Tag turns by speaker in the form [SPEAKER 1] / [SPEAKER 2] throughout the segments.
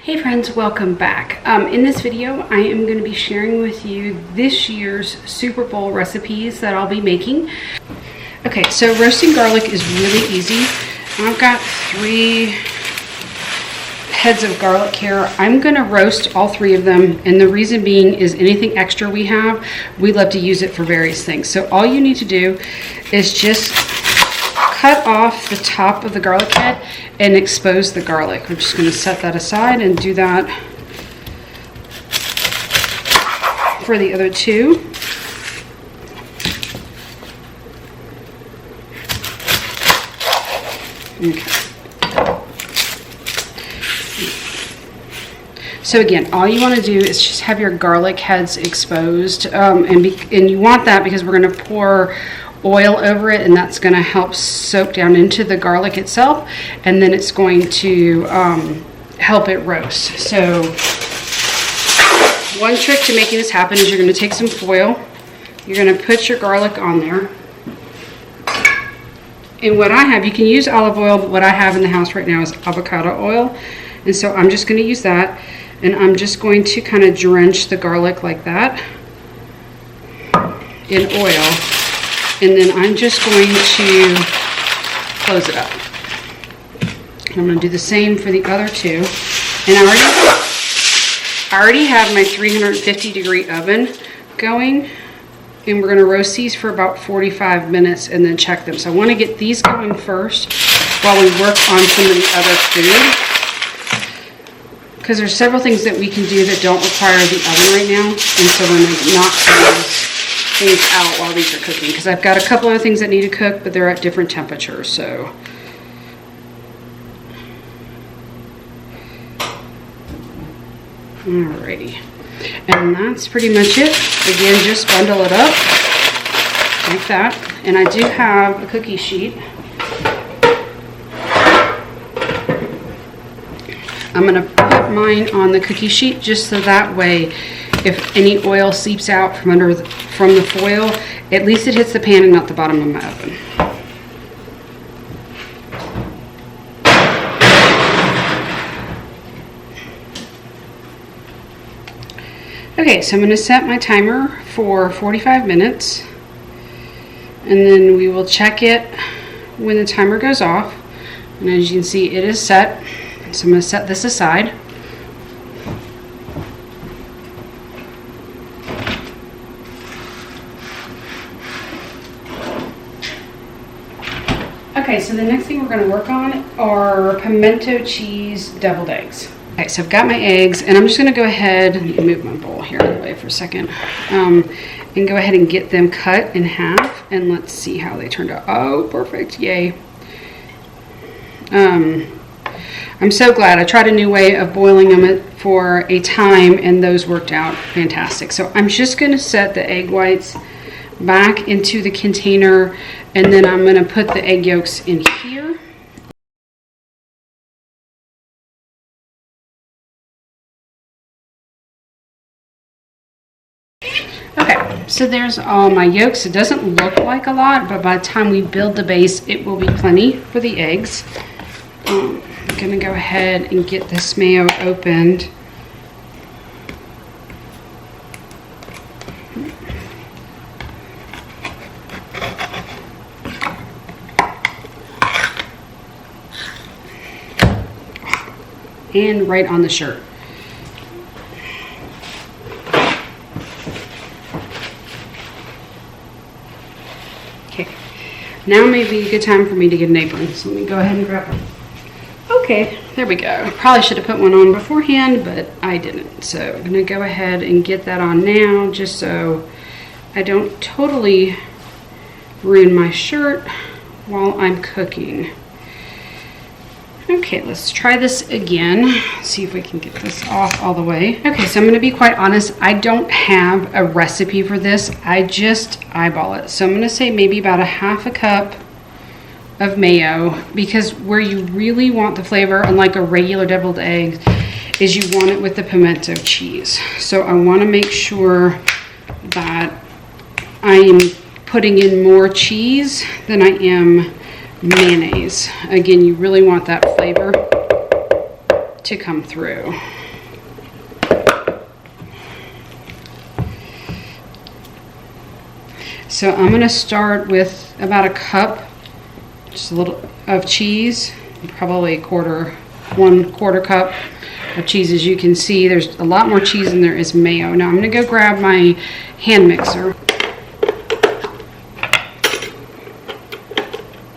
[SPEAKER 1] Hey friends, welcome back. In this video, I am going to be sharing with you this year's Super Bowl recipes that I'll be making. Okay, so roasting garlic is really easy. I've got 3 heads of garlic here. I'm going to roast all 3 of them, and the reason being is anything extra we have, we love to use it for various things. So all you need to do is just cut off the top of the garlic head and expose the garlic. We're just going to set that aside and do that for the other 2. Okay. So again, all you want to do is just have your garlic heads exposed, and you want that because we're going to pour oil over it, and that's going to help soak down into the garlic itself, and then it's going to help it roast. So one trick to making this happen is you're going to take some foil, you're going to put your garlic on there, and what I have, you can use olive oil, but what I have in the house right now is avocado oil, and so I'm just going to use that, and I'm just going to kind of drench the garlic like that in oil. And then I'm just going to close it up. I'm going to do the same for the other 2. And I already have my 350-degree oven going. And we're going to roast these for about 45 minutes and then check them. So I want to get these going first while we work on some of the other food. Because there's several things that we can do that don't require the oven right now. And so we're going to knock things out while these are cooking, because I've got a couple other things that need to cook, but they're at different temperatures. So alrighty, and that's pretty much it. Again, just bundle it up like that, and I do have a cookie sheet. I'm going to put mine on the cookie sheet just so that way if any oil seeps out from the foil, at least it hits the pan and not the bottom of my oven. Okay, so I'm going to set my timer for 45 minutes, and then we will check it when the timer goes off. And as you can see, it is set. So I'm going to set this aside. Okay, so the next thing we're going to work on are pimento cheese deviled eggs. Okay, so I've got my eggs, and I'm just going to go ahead and move my bowl here out of the way for a second, and go ahead and get them cut in half, and let's see how they turned out. Oh, perfect, yay. I'm so glad. I tried a new way of boiling them for a time, and those worked out fantastic. So I'm just going to set the egg whites back into the container, and then I'm going to put the egg yolks in here. Okay, so there's all my yolks. It doesn't look like a lot, but by the time we build the base, it will be plenty for the eggs. I'm going to go ahead and get this mayo opened. And right on the shirt. Okay, now may be a good time for me to get an apron, so let me go ahead and grab one. Okay, there we go. Probably should have put one on beforehand, but I didn't. So I'm going to go ahead and get that on now, just so I don't totally ruin my shirt while I'm cooking. Okay, let's try this again. See if we can get this off all the way. Okay, so I'm going to be quite honest. I don't have a recipe for this. I just eyeball it. So I'm going to say maybe about a ½ cup of mayo, because where you really want the flavor, unlike a regular deviled egg, is you want it with the pimento cheese. So I want to make sure that I am putting in more cheese than I am mayonnaise. Again, you really want that flavor to come through. So I'm going to start with about a cup, just a little of cheese, probably one quarter cup of cheese. As you can see, there's a lot more cheese than there is mayo. Now I'm going to go grab my hand mixer.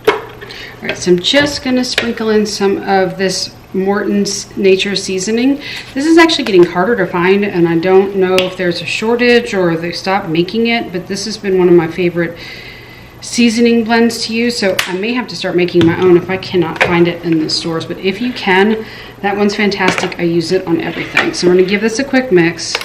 [SPEAKER 1] All right, so I'm just going to sprinkle in some of this Morton's Nature Seasoning. This is actually getting harder to find, and I don't know if there's a shortage or they stopped making it, but this has been one of my favorite seasoning blends to use, so I may have to start making my own if I cannot find it in the stores. But if you can, that one's fantastic. I use it on everything. So we're going to give this a quick mix.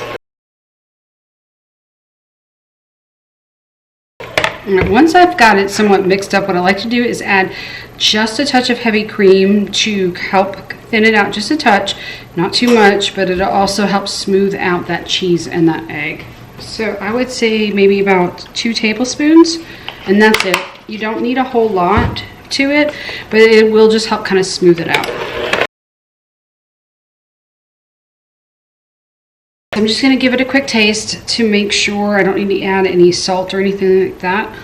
[SPEAKER 1] Once I've got it somewhat mixed up, what I like to do is add just a touch of heavy cream to help thin it out just a touch, not too much, but it'll also help smooth out that cheese and that egg. So I would say maybe about 2 tablespoons, and that's it. You don't need a whole lot to it, but it will just help kind of smooth it out. I'm just going to give it a quick taste to make sure I don't need to add any salt or anything like that.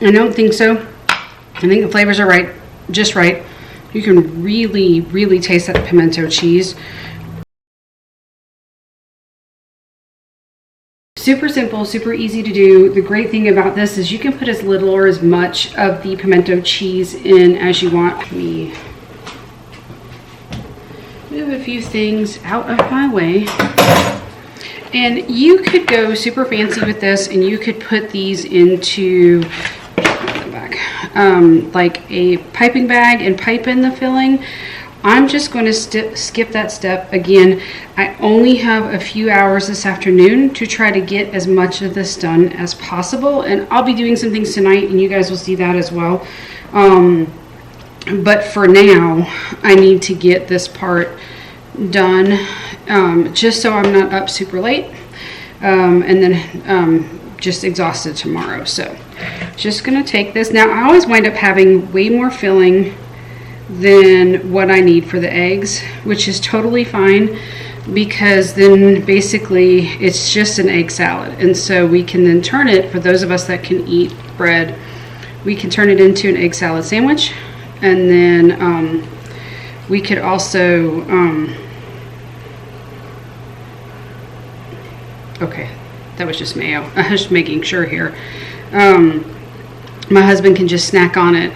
[SPEAKER 1] I don't think so. I think the flavors are right, just right. You can really, really taste that pimento cheese. Super simple, super easy to do. The great thing about this is you can put as little or as much of the pimento cheese in as you want. Let me move a few things out of my way. And you could go super fancy with this, and you could put these into like a piping bag and pipe in the filling. I'm just going to skip that step. Again, I only have a few hours this afternoon to try to get as much of this done as possible, and I'll be doing some things tonight, and you guys will see that as well. But for now, I need to get this part done, just so I'm not up super late, and then just exhausted tomorrow. So just going to take this. Now, I always wind up having way more filling than what I need for the eggs, which is totally fine, because then basically it's just an egg salad. And so we can then turn it, for those of us that can eat bread, we can turn it into an egg salad sandwich. And then we could also okay, that was just mayo. I was just making sure here. My husband can just snack on it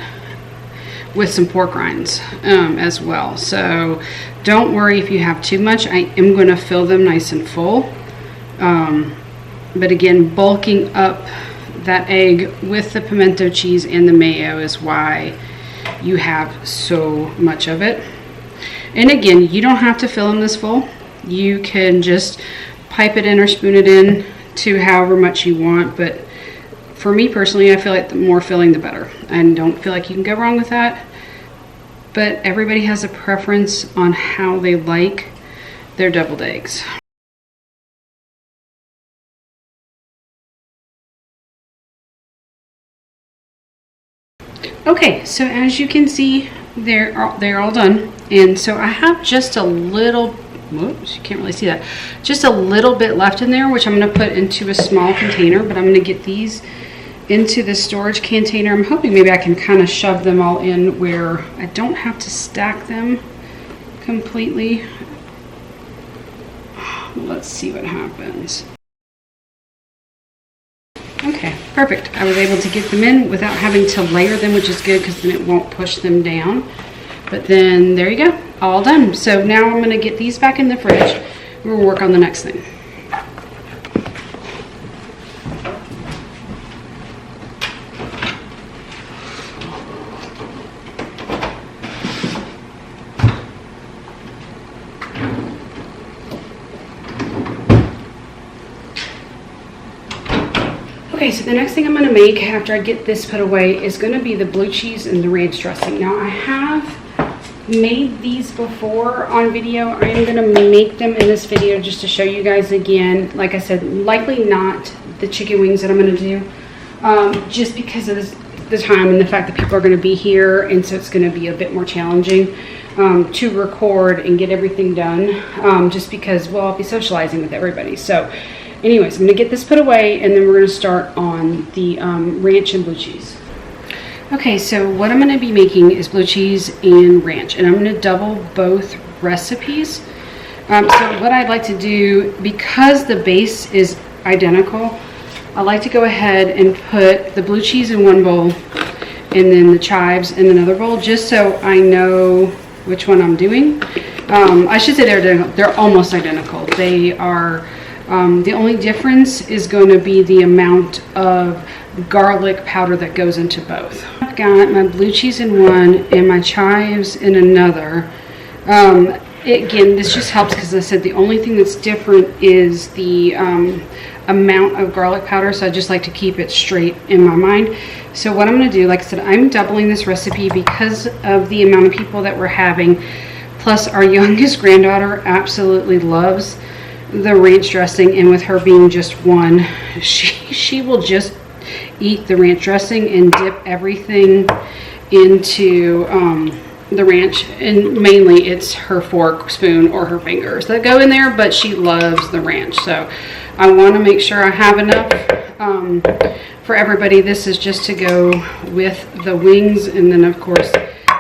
[SPEAKER 1] with some pork rinds as well. So don't worry if you have too much. I am going to fill them nice and full. But again, bulking up that egg with the pimento cheese and the mayo is why you have so much of it. And again, you don't have to fill them this full. You can just pipe it in or spoon it in to however much you want. But for me personally, I feel like the more filling, the better. I don't feel like you can go wrong with that. But everybody has a preference on how they like their deviled eggs. Okay, so as you can see, they're all done. And so I have just a little, whoops, you can't really see that, just a little bit left in there, which I'm going to put into a small container. But I'm going to get these into the storage container. I'm hoping maybe I can kind of shove them all in where I don't have to stack them completely. Let's see what happens. Okay, perfect. I was able to get them in without having to layer them, which is good because then it won't push them down. But then there you go, all done. So now I'm going to get these back in the fridge. We'll work on the next thing. Okay, so the next thing I'm going to make after I get this put away is going to be the blue cheese and the ranch dressing. Now, I have made these before on video. I am going to make them in this video just to show you guys again. Like I said, likely not the chicken wings that I'm going to do, just because of this, the time and the fact that people are going to be here, and so it's going to be a bit more challenging to record and get everything done, just because, well, I'll be socializing with everybody. So anyways, I'm going to get this put away, and then we're going to start on the ranch and blue cheese. Okay, so what I'm going to be making is blue cheese and ranch, and I'm going to double both recipes. So what I'd like to do, because the base is identical, I like to go ahead and put the blue cheese in one bowl and then the chives in another bowl, just so I know which one I'm doing. I should say they're almost identical. They are, the only difference is going to be the amount of garlic powder that goes into both. I've got my blue cheese in one and my chives in another. Again, this just helps because I said the only thing that's different is the amount of garlic powder, so I just like to keep it straight in my mind. So what I'm going to do, like I said, I'm doubling this recipe because of the amount of people that we're having, plus our youngest granddaughter absolutely loves the ranch dressing, and with her being just one, she will just eat the ranch dressing and dip everything into the ranch, and mainly it's her fork, spoon, or her fingers that go in there, but she loves the ranch. So I want to make sure I have enough for everybody. This is just to go with the wings, and then of course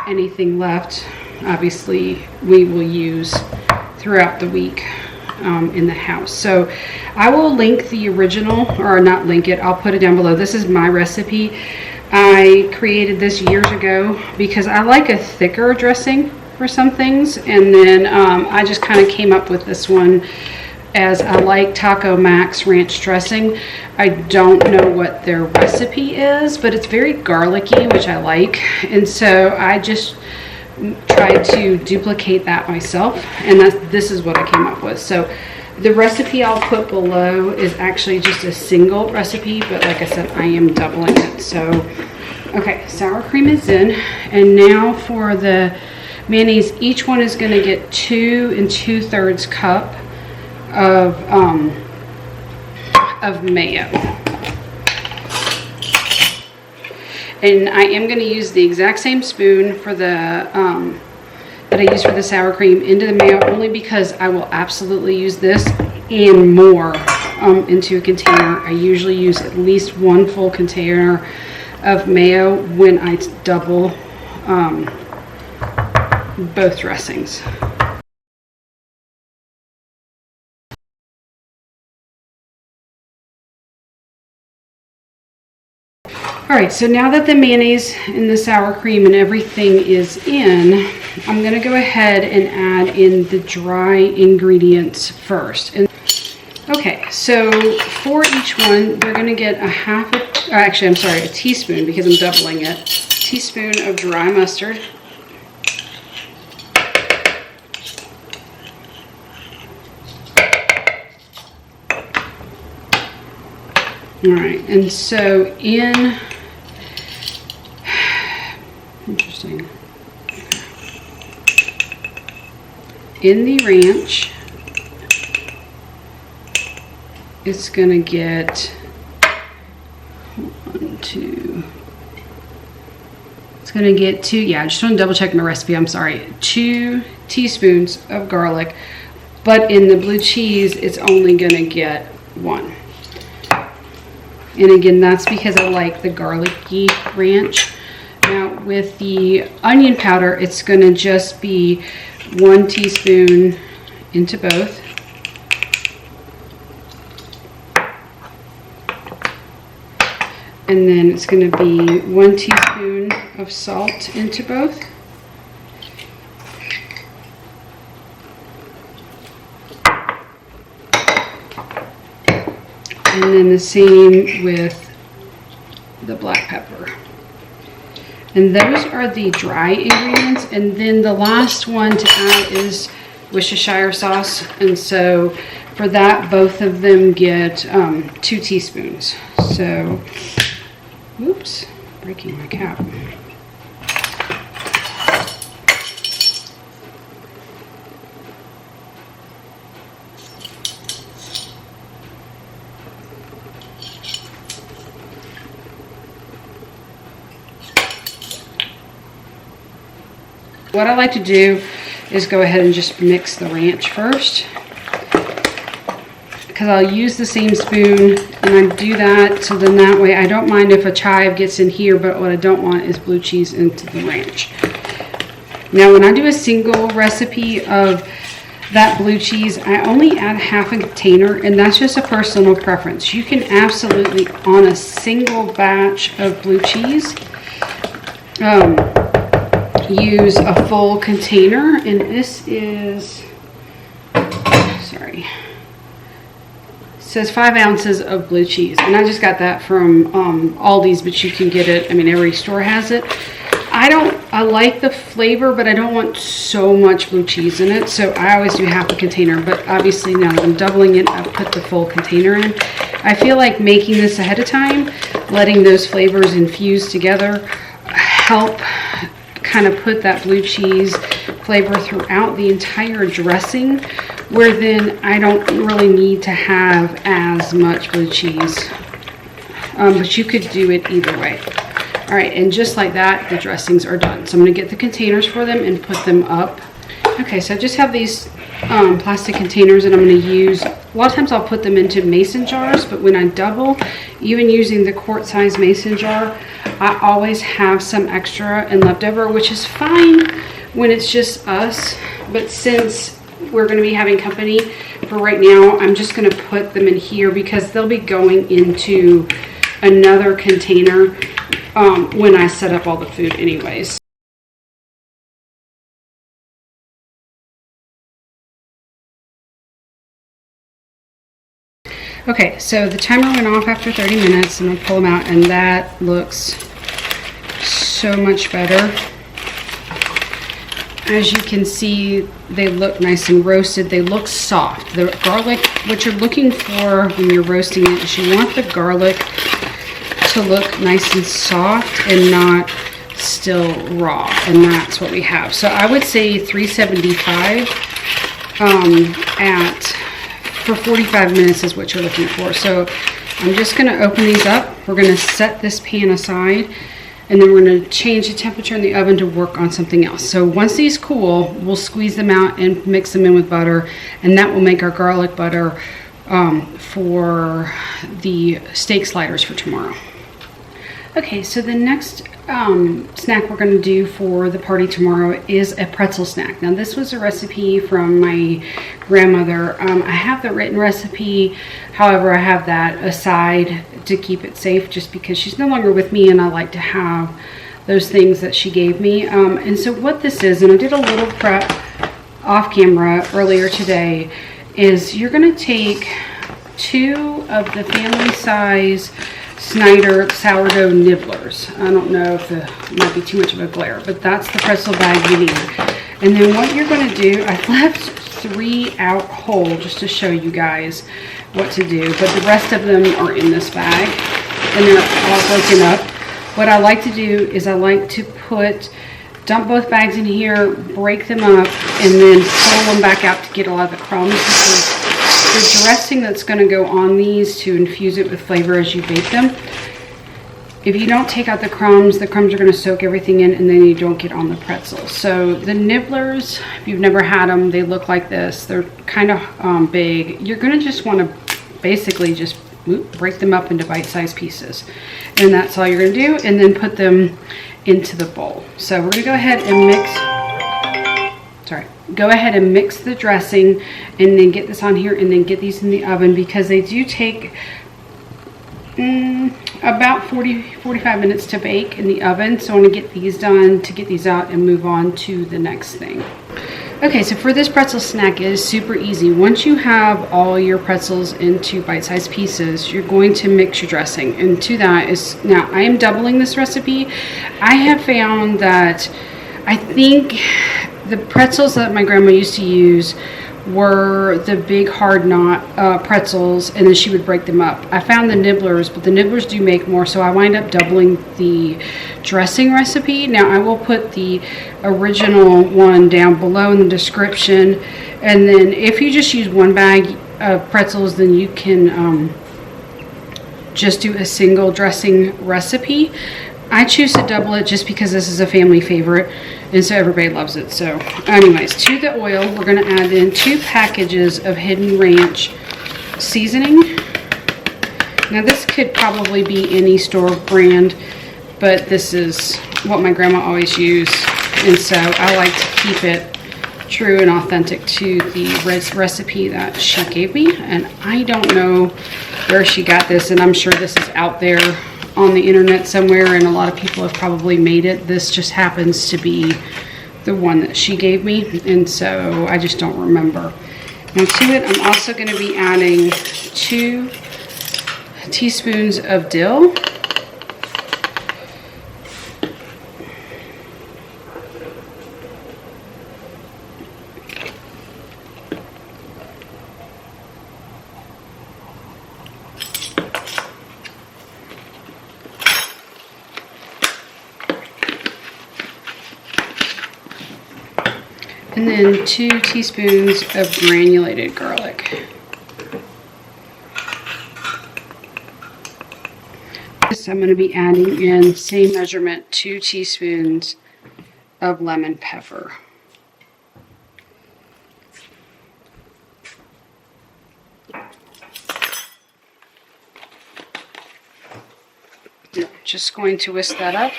[SPEAKER 1] anything left obviously we will use throughout the week in the house. So I will link the original, or not link it, I'll put it down below. This is my recipe. I created this years ago because I like a thicker dressing for some things, and then I just kind of came up with this one as I like Taco Max ranch dressing. I don't know what their recipe is, but it's very garlicky, which I like, and so I just tried to duplicate that myself, and this is what I came up with. So the recipe I'll put below is actually just a single recipe, but like I said, I am doubling it. So, okay, sour cream is in, and now for the mayonnaise, each one is going to get 2 2/3 cup of mayo. And I am going to use the exact same spoon for the that I use for the sour cream into the mayo, only because I will absolutely use this and more into a container. I usually use at least 1 full container of mayo when I double both dressings. All right, so now that the mayonnaise and the sour cream and everything is in, I'm going to go ahead and add in the dry ingredients first. And okay, so for each one, we're going to get a teaspoon, because I'm doubling it, teaspoon of dry mustard. All right, and so interesting. In the ranch, it's going to get 1, 2. It's going to get 2. Yeah, I just want to double check my recipe. I'm sorry. 2 teaspoons of garlic, but in the blue cheese, it's only going to get 1. And again, that's because I like the garlicky ranch. Now with the onion powder, it's going to just be 1 teaspoon into both. And then it's going to be 1 teaspoon of salt into both. And then the same with the black pepper. And those are the dry ingredients. And then the last one to add is Worcestershire sauce. And so for that, both of them get 2 teaspoons. So, oops, breaking my cap. What I like to do is go ahead and just mix the ranch first, because I'll use the same spoon, and I do that so then that way I don't mind if a chive gets in here, but what I don't want is blue cheese into the ranch. Now when I do a single recipe of that blue cheese, I only add half a container, and that's just a personal preference. You can absolutely, on a single batch of blue cheese, use a full container, and this is, sorry, it says 5 ounces of blue cheese, and I just got that from Aldi's, but you can get it, I mean, every store has it. I like the flavor, but I don't want so much blue cheese in it, so I always do half a container. But obviously now that I'm doubling it, I'll put the full container in. I feel like making this ahead of time, letting those flavors infuse together, help kind of put that blue cheese flavor throughout the entire dressing, where then I don't really need to have as much blue cheese. But you could do it either way. All right, and just like that, the dressings are done. So I'm gonna get the containers for them and put them up. Okay, so I just have these plastic containers, and I'm gonna use, a lot of times I'll put them into mason jars, but when I double, even using the quart size mason jar, I always have some extra and leftover, which is fine when it's just us. But since we're gonna be having company for right now, I'm just gonna put them in here because they'll be going into another container when I set up all the food anyways. Okay, so the timer went off after 30 minutes. I'm gonna pull them out, and that looks so much better. As you can see, they look nice and roasted. They look soft. The garlic, what you're looking for when you're roasting it is you want the garlic to look nice and soft and not still raw, and that's what we have. So I would say 375 for 45 minutes is what you're looking for. So I'm just going to open these up. We're going to set this pan aside, and then we're going to change the temperature in the oven to work on something else. So once these cool, we'll squeeze them out and mix them in with butter, and that will make our garlic butter for the steak sliders for tomorrow. Okay, so the next snack we're going to do for the party tomorrow is a pretzel snack. Now this was a recipe from my grandmother. I have the written recipe, however I have that aside to keep it safe just because she's no longer with me and I like to have those things that she gave me. And so what this is, and I did a little prep off camera earlier today, is you're going to take 2 of the family size Snyder sourdough nibblers. I don't know if it might be too much of a glare, but that's the pretzel bag you need. And then what you're going to do, I left 3 out whole just to show you guys what to do, but the rest of them are in this bag and they're all broken up. What I like to do is I like to dump both bags in here, break them up, and then pull them back out to get a lot of the crumbs, because the dressing that's going to go on these to infuse it with flavor as you bake them, if you don't take out the crumbs are going to soak everything in, and then you don't get on the pretzels. So the nibblers, if you've never had them, they look like this. They're kind of big. You're going to just want to basically just break them up into bite-sized pieces, and that's all you're going to do, and then put them into the bowl. So we're going to go ahead and mix the dressing, and then get this on here, and then get these in the oven, because they do take about 45 minutes to bake in the oven. So I want to get these done to get these out and move on to the next thing. Okay, so for this pretzel snack, it is super easy. Once you have all your pretzels into bite-sized pieces, you're going to mix your dressing. And to that is, now I am doubling this recipe. I have found that I think the pretzels that my grandma used to use were the big hard knot pretzels, and then she would break them up. I found the nibblers, but the nibblers do make more, so I wind up doubling the dressing recipe. Now I will put the original one down below in the description, and then if you just use 1 bag of pretzels, then you can just do a single dressing recipe. I choose to double it just because this is a family favorite, and so everybody loves it. So anyways, to the oil, we're going to add in 2 packages of Hidden Ranch seasoning. Now this could probably be any store brand, but this is what my grandma always used, and so I like to keep it true and authentic to the recipe that she gave me. And I don't know where she got this, and I'm sure this is out there on the internet somewhere, and a lot of people have probably made it. This just happens to be the one that she gave me, and so I just don't remember. Now to it, I'm also going to be adding 2 teaspoons of dill. And then 2 teaspoons of granulated garlic. This I'm going to be adding in, same measurement, 2 teaspoons of lemon pepper. Just going to whisk that up.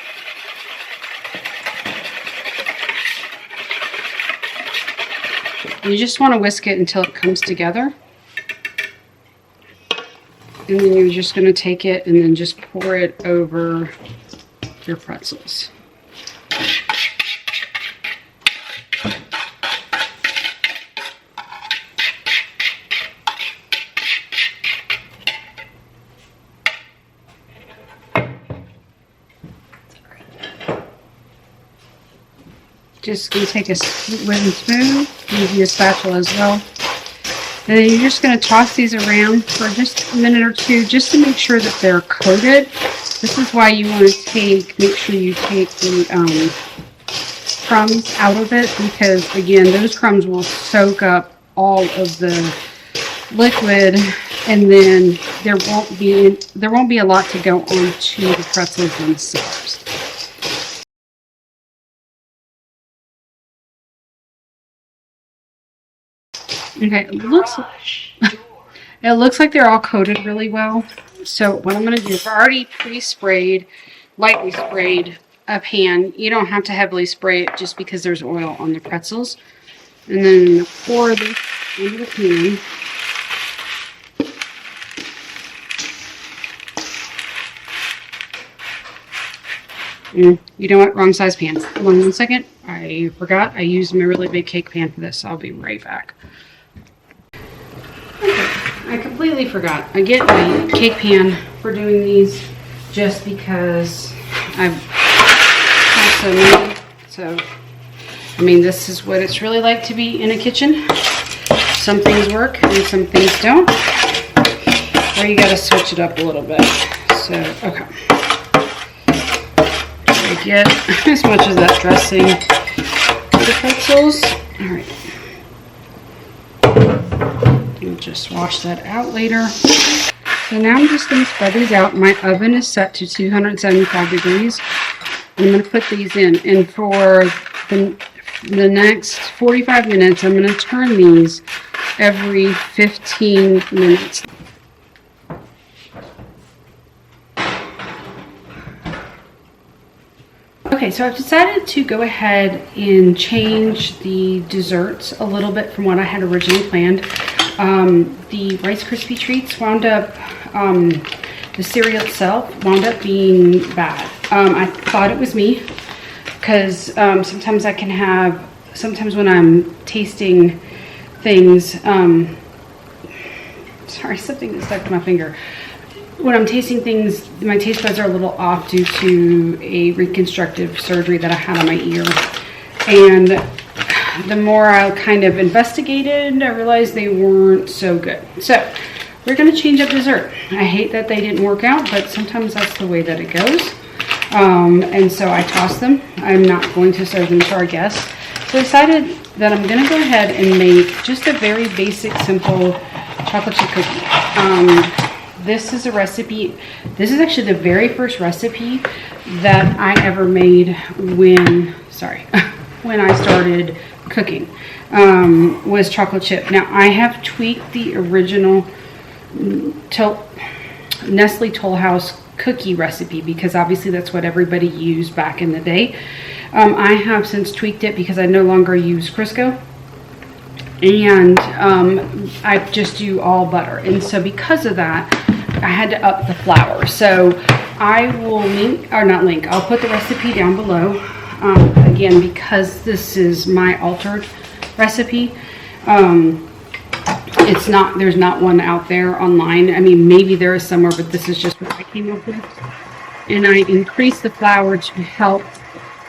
[SPEAKER 1] You just want to whisk it until it comes together. And then you're just going to take it and then just pour it over your pretzels. Just going to take a wooden spoon, use your spatula as well. And then you're just going to toss these around for just a minute or 2 just to make sure that they're coated. This is why you want to make sure you take the crumbs out of it, because again, those crumbs will soak up all of the liquid, and then there won't be a lot to go onto the pretzels themselves. Okay, it looks like they're all coated really well. So what I'm going to do is I've already pre-sprayed, lightly sprayed a pan. You don't have to heavily spray it just because there's oil on the pretzels. And then pour this into the pan. You know what? Wrong size pan. Hold on 1 second. I forgot. I used my really big cake pan for this. I'll be right back. I completely forgot. I get my cake pan for doing these just because I've had so many. So, I mean, this is what it's really like to be in a kitchen. Some things work and some things don't. Or you gotta switch it up a little bit. So, okay. I get as much of that dressing for the pretzels. Alright. We'll just wash that out later. So now I'm just going to spread these out. My oven is set to 275 degrees. I'm going to put these in. And for the next 45 minutes, I'm going to turn these every 15 minutes. Okay, so I've decided to go ahead and change the desserts a little bit from what I had originally planned. The Rice Krispie treats wound up, the cereal itself wound up being bad. I thought it was me, because sometimes when I'm tasting things, sorry, something stuck to my finger. When I'm tasting things, my taste buds are a little off due to a reconstructive surgery that I had on my ear. And the more I kind of investigated, I realized they weren't so good. So we're going to change up dessert. I hate that they didn't work out, but sometimes that's the way that it goes. And so I tossed them. I'm not going to serve them to our guests. So I decided that I'm going to go ahead and make just a very basic, simple chocolate chip cookie. This is a recipe. This is actually the very first recipe that I ever made when, sorry, when I started cooking, was chocolate chip. Now I have tweaked the original Nestle Toll House cookie recipe because obviously that's what everybody used back in the day. I have since tweaked it because I no longer use Crisco, and I just do all butter. And so because of that, I had to up the flour. So I will I'll put the recipe down below. Again, because this is my altered recipe, there's not one out there online. I mean, maybe there is somewhere, but this is just what I came up with. And I increase the flour to help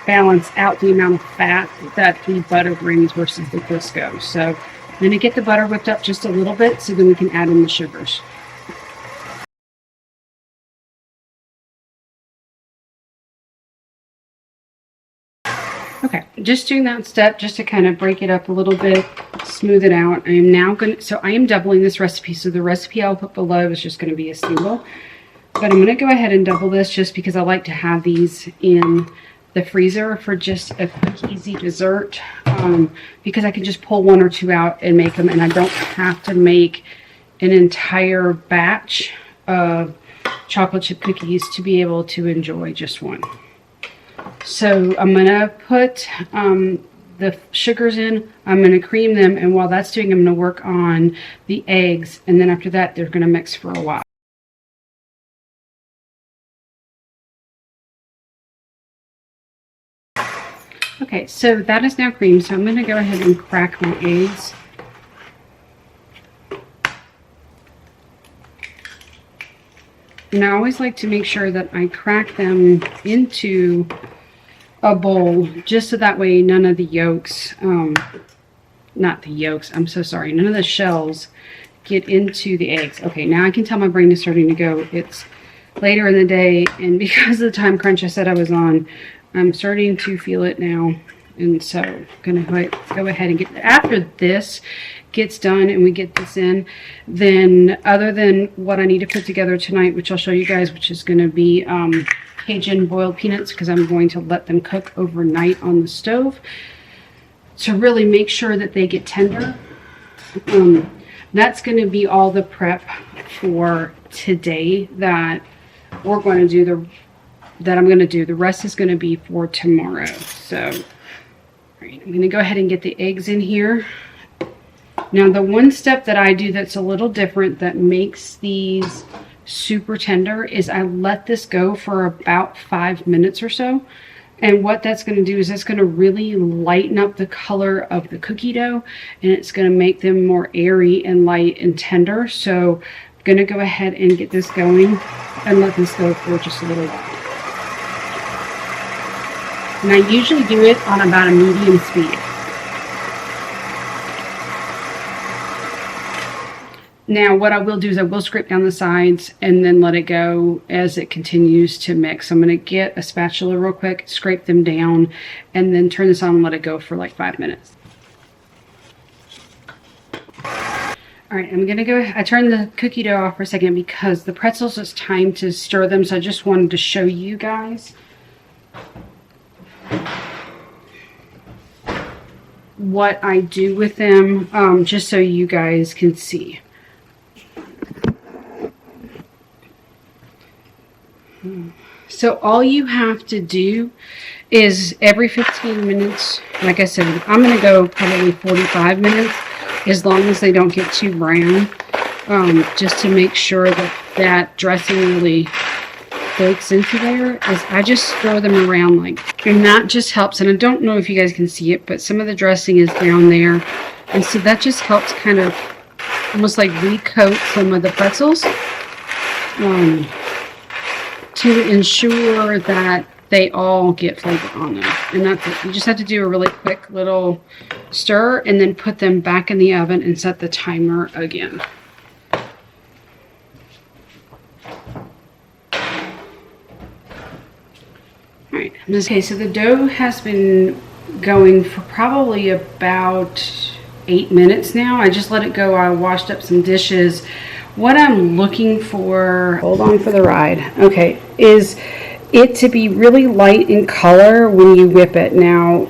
[SPEAKER 1] balance out the amount of fat that the butter brings versus the Crisco. So I'm going to get the butter whipped up just a little bit so then we can add in the sugars. Okay, just doing that step just to kind of break it up a little bit, smooth it out. I am doubling this recipe. So the recipe I'll put below is just going to be a single. But I'm going to go ahead and double this just because I like to have these in the freezer for just a quick, easy dessert. Because I can just pull one or two out and make them, and I don't have to make an entire batch of chocolate chip cookies to be able to enjoy just one. So I'm going to put the sugars in, I'm going to cream them, and while that's doing, I'm going to work on the eggs, and then after that they're going to mix for a while. Okay, so that is now creamed, so I'm going to go ahead and crack my eggs. And I always like to make sure that I crack them into a bowl, just so that way none of the yolks, not the yolks, I'm so sorry, none of the shells get into the eggs. Okay, now I can tell my brain is starting to go. It's later in the day, and because of the time crunch I said I was on, I'm starting to feel it now. And so I'm going to go ahead and after this gets done and we get this in, then other than what I need to put together tonight, which I'll show you guys, which is going to be Cajun boiled peanuts, because I'm going to let them cook overnight on the stove to really make sure that they get tender. That's going to be all the prep for today that we're going to do, that I'm going to do. The rest is going to be for tomorrow. So all right, I'm going to go ahead and get the eggs in here. Now the one step that I do that's a little different that makes these super tender is I let this go for about 5 minutes or so. And what that's going to do is it's going to really lighten up the color of the cookie dough, and it's going to make them more airy and light and tender. So I'm going to go ahead and get this going and let this go for just a little while. And I usually do it on about a medium speed. Now what I will do is I will scrape down the sides and then let it go as it continues to mix. So I'm going to get a spatula real quick, scrape them down, and then turn this on and let it go for like 5 minutes. All right, I'm going to go, I turned the cookie dough off for a second because the pretzels, it's time to stir them. So I just wanted to show you guys what I do with them, just so you guys can see. So all you have to do is every 15 minutes, like I said, I'm going to go probably 45 minutes, as long as they don't get too brown, just to make sure that that dressing really bakes into there, is I just throw them around like, and that just helps. And I don't know if you guys can see it, but some of the dressing is down there, and so that just helps kind of almost like recoat some of the pretzels, to ensure that they all get flavor on them. And that's it. You just have to do a really quick little stir and then put them back in the oven and set the timer again. Alright, okay, so the dough has been going for probably about 8 minutes now. I just let it go. I washed up some dishes. What I'm looking for, hold on for the ride, okay, is it to be really light in color when you whip it. Now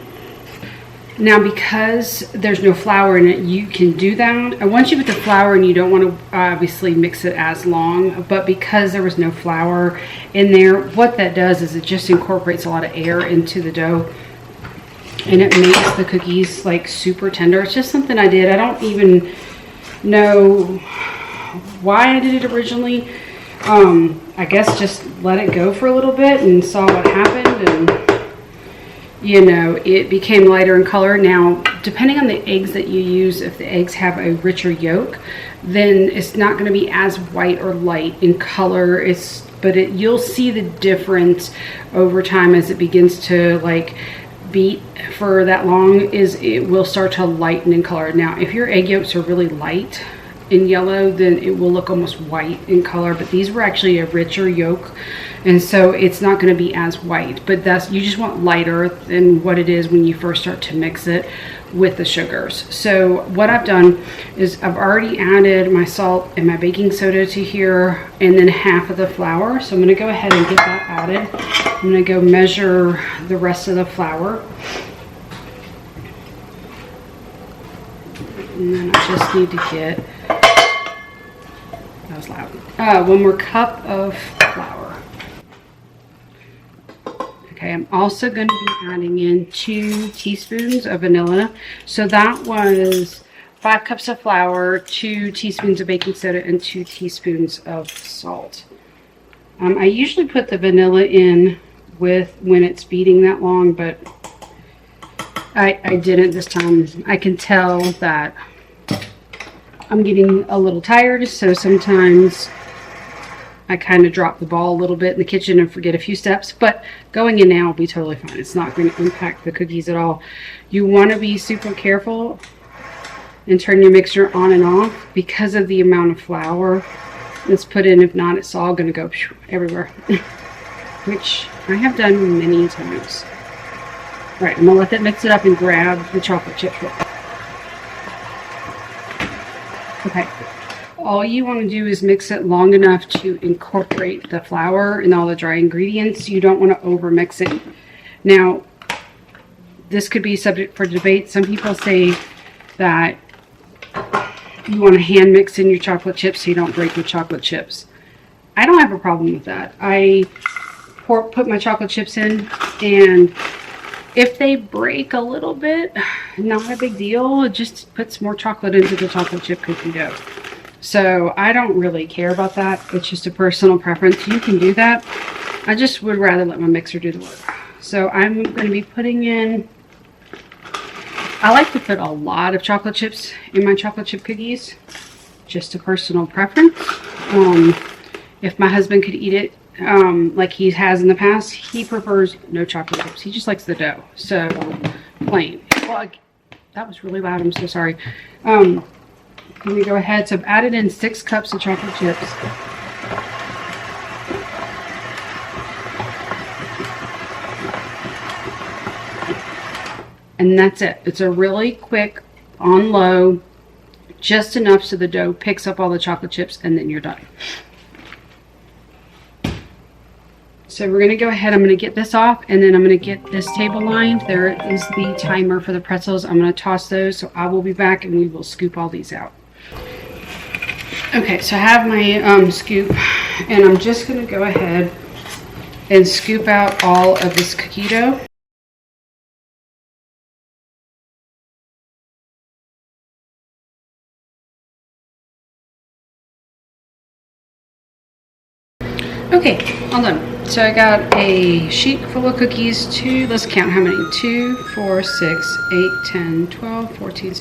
[SPEAKER 1] because there's no flour in it, you can do that. And once you put the flour in, you don't want to obviously mix it as long, but because there was no flour in there, what that does is it just incorporates a lot of air into the dough, and it makes the cookies like super tender. It's just something I did. I don't even know why I did it originally. I guess just let it go for a little bit and saw what happened, and you know, it became lighter in color. Now, depending on the eggs that you use, if the eggs have a richer yolk, then it's not going to be as white or light in color. You'll see the difference over time as it begins to like beat for that long, is it will start to lighten in color. Now, if your egg yolks are really light in yellow, then it will look almost white in color, but these were actually a richer yolk, and so it's not going to be as white. But you just want lighter than what it is when you first start to mix it with the sugars. So what I've done is I've already added my salt and my baking soda to here, and then half of the flour. So I'm going to go ahead and get that added. I'm going to go measure the rest of the flour, and then I just need to get, that was loud, 1 more cup of flour. Okay, I'm also going to be adding in 2 teaspoons of vanilla. So that was 5 cups of flour, 2 teaspoons of baking soda, and 2 teaspoons of salt. I usually put the vanilla in when it's beating that long, but I didn't this time. I can tell that I'm getting a little tired, so sometimes I kind of drop the ball a little bit in the kitchen and forget a few steps, but going in now will be totally fine. It's not going to impact the cookies at all. You want to be super careful and turn your mixer on and off because of the amount of flour that's put in. If not, it's all going to go everywhere, which I have done many times. All right, I'm going to let that mix it up and grab the chocolate chips real quick. Okay. All you want to do is mix it long enough to incorporate the flour and all the dry ingredients. You don't want to over mix it. Now, this could be subject for debate. Some people say that you want to hand mix in your chocolate chips so you don't break your chocolate chips. I don't have a problem with that. I put my chocolate chips in, and if they break a little bit, not a big deal. It just puts more chocolate into the chocolate chip cookie dough. So I don't really care about that. It's just a personal preference. You can do that. I just would rather let my mixer do the work. So I'm going to be putting in, I like to put a lot of chocolate chips in my chocolate chip cookies. Just a personal preference. If my husband could eat it like he has in the past, he prefers no chocolate chips. He just likes the dough. So plain. Well, that was really loud. I'm so sorry. Let me go ahead. So I've added in 6 cups of chocolate chips. And that's it. It's a really quick on low, just enough so the dough picks up all the chocolate chips, and then you're done. So we're going to go ahead. I'm going to get this off, and then I'm going to get this table lined. There is the timer for the pretzels. I'm going to toss those. So I will be back, and we will scoop all these out. Okay, so I have my scoop, and I'm just going to go ahead and scoop out all of this cookie dough. Okay, all done. So I got a sheet full of cookies. Let's count how many. 2, 4, 6, 8, 10, 12, 14,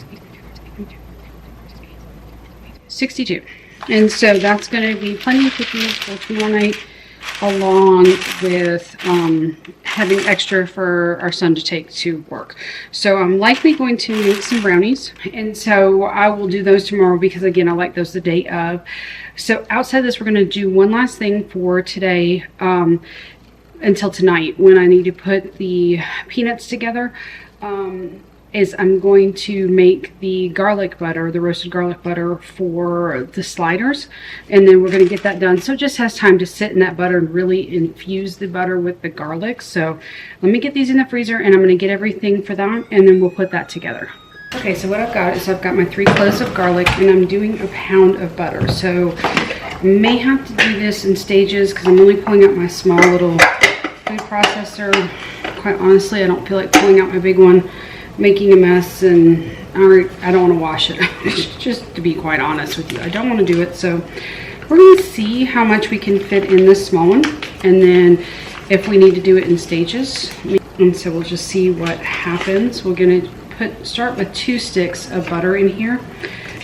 [SPEAKER 1] 62. And so that's going to be plenty of cookies for tomorrow night, along with having extra for our son to take to work. So I'm likely going to make some brownies, and so I will do those tomorrow because, again, I like those the day of. So outside of this, we're going to do one last thing for today until tonight, when I need to put the peanuts together. is I'm going to make the garlic butter, the roasted garlic butter for the sliders, and then we're going to get that done so it just has time to sit in that butter and really infuse the butter with the garlic. So let me get these in the freezer, and I'm going to get everything for that, and then we'll put that together. Okay, so what I've got is I've got my 3 cloves of garlic, and I'm doing a pound of butter. So I may have to do this in stages because I'm only pulling out my small little food processor. Quite honestly, I don't feel like pulling out my big one, making a mess, and I don't want to wash it. Just to be quite honest with you, I don't want to do it. So we're going to see how much we can fit in this small one, and then if we need to do it in stages. And so we'll just see what happens. We're going to start with 2 sticks of butter in here,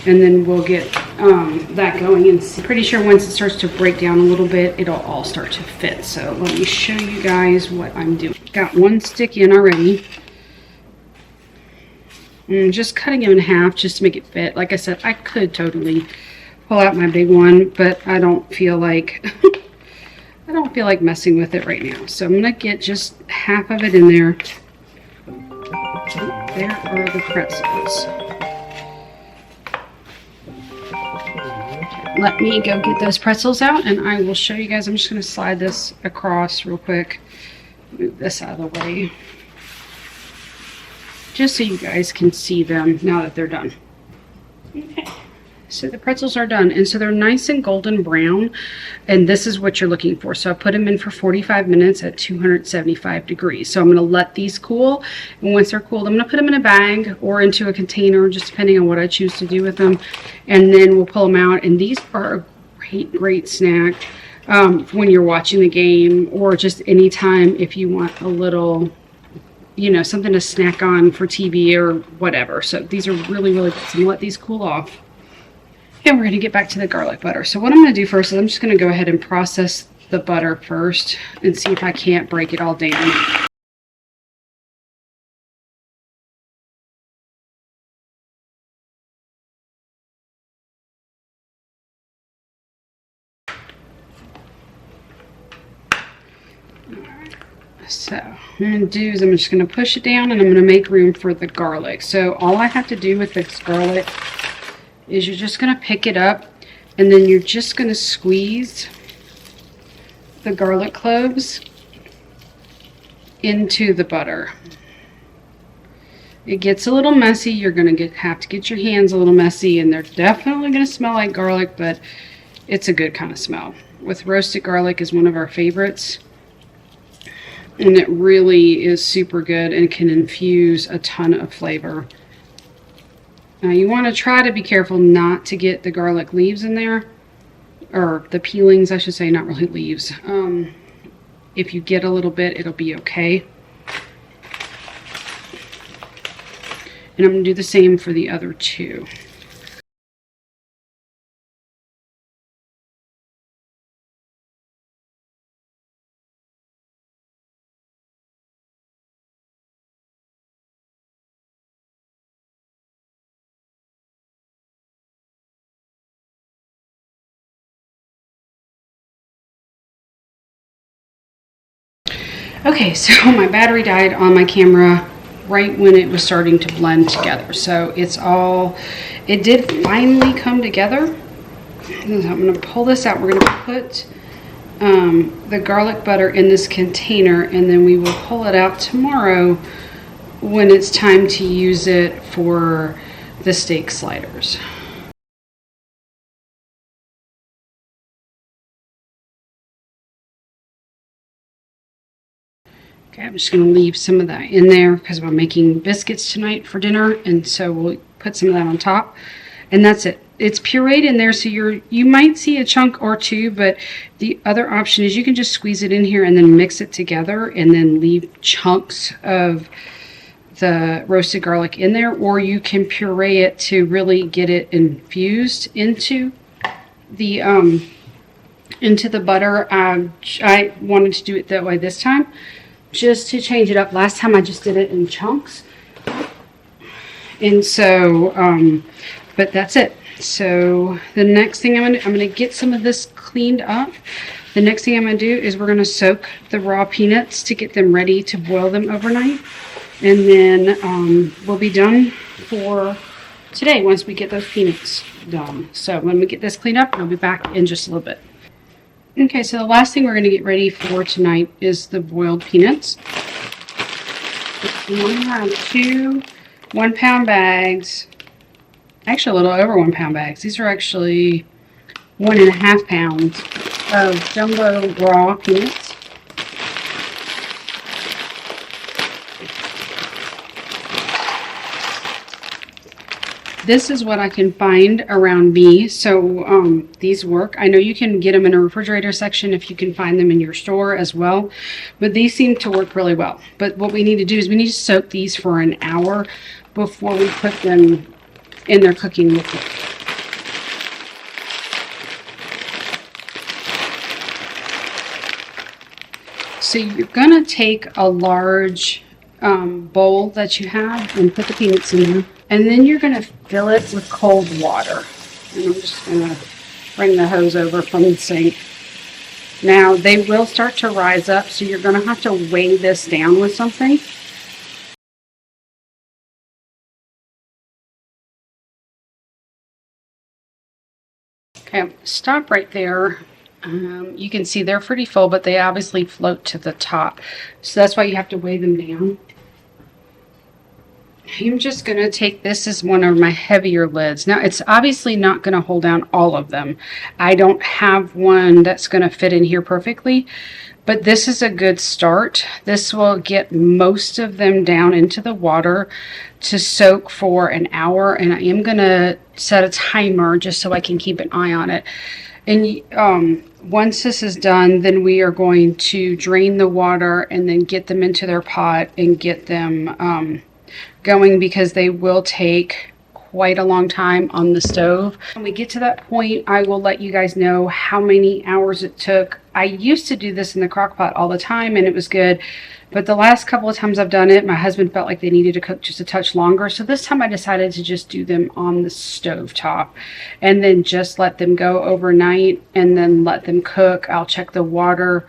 [SPEAKER 1] and then we'll get that going, and pretty sure once it starts to break down a little bit, it'll all start to fit. So let me show you guys what I'm doing. Got 1 stick in already. And just cutting them in half just to make it fit. Like I said, I could totally pull out my big one, but I don't feel like I don't feel like messing with it right now. So I'm gonna get just half of it in there. There are the pretzels. Let me go get those pretzels out, and I will show you guys. I'm just gonna slide this across real quick. Move this out of the way, just so you guys can see them now that they're done. Okay, so the pretzels are done, and so they're nice and golden brown, and this is what you're looking for. So I put them in for 45 minutes at 275 degrees. So I'm going to let these cool, and once they're cooled, I'm going to put them in a bag or into a container, just depending on what I choose to do with them, and then we'll pull them out. And these are a great snack when you're watching the game, or just anytime if you want a little, you know, something to snack on for TV or whatever. So these are really good. So I'm gonna let these cool off, and we're gonna get back to the garlic butter. So what I'm gonna do first is I'm just gonna go ahead and process the butter first and see if I can't break it all down. So what I'm going to do is I'm just going to push it down, and I'm going to make room for the garlic. So all I have to do with this garlic is you're just going to pick it up, and then you're just going to squeeze the garlic cloves into the butter. It gets a little messy. You're going to have to get your hands a little messy, and they're definitely going to smell like garlic, but it's a good kind of smell. With roasted garlic is one of our favorites. And it really is super good and can infuse a ton of flavor. Now you want to try to be careful not to get the garlic leaves in there, or the peelings I should say, not really leaves. If you get a little bit, it'll be okay. And I'm going to do the same for the other 2. Okay, so my battery died on my camera right when it was starting to blend together. So it did finally come together. So I'm going to pull this out. We're going to put the garlic butter in this container, and then we will pull it out tomorrow when it's time to use it for the steak sliders. Okay, I'm just going to leave some of that in there because we're making biscuits tonight for dinner, and so we'll put some of that on top, and that's it. It's pureed in there, so you might see a chunk or 2, but the other option is you can just squeeze it in here and then mix it together and then leave chunks of the roasted garlic in there, or you can puree it to really get it infused into the butter. I wanted to do it that way this time, just to change it up. Last time I just did it in chunks, and so but that's it. So the next thing I'm gonna get some of this cleaned up. The next thing I'm gonna do is we're gonna soak the raw peanuts to get them ready to boil them overnight. And then we'll be done for today once we get those peanuts done. So when we get this cleaned up, I'll be back in just a little bit. Okay, so the last thing we're going to get ready for tonight is the boiled peanuts. We have 2 1-pound bags, actually a little over 1-pound bags. These are actually 1.5 pounds of jumbo raw peanuts. This is what I can find around me, so these work. I know you can get them in a refrigerator section if you can find them in your store as well, but these seem to work really well. But what we need to do is we need to soak these for an hour before we put them in their cooking liquid. So you're gonna take a large bowl that you have and put the peanuts in there. And then you're going to fill it with cold water. And I'm just going to bring the hose over from the sink. Now, they will start to rise up, so you're going to have to weigh this down with something. Okay, stop right there. You can see they're pretty full, but they obviously float to the top. So that's why you have to weigh them down. I'm just going to take this as one of my heavier lids. Now, it's obviously not going to hold down all of them. I don't have one that's going to fit in here perfectly, but this is a good start. This will get most of them down into the water to soak for an hour, and I am going to set a timer just so I can keep an eye on it. And once this is done, then we are going to drain the water and then get them into their pot and get them going, because they will take quite a long time on the stove. When we get to that point, I will let you guys know how many hours it took. I used to do this in the crock pot all the time and it was good, but the last couple of times I've done it, my husband felt like they needed to cook just a touch longer. So this time I decided to just do them on the stove top and then just let them go overnight and then let them cook. I'll check the water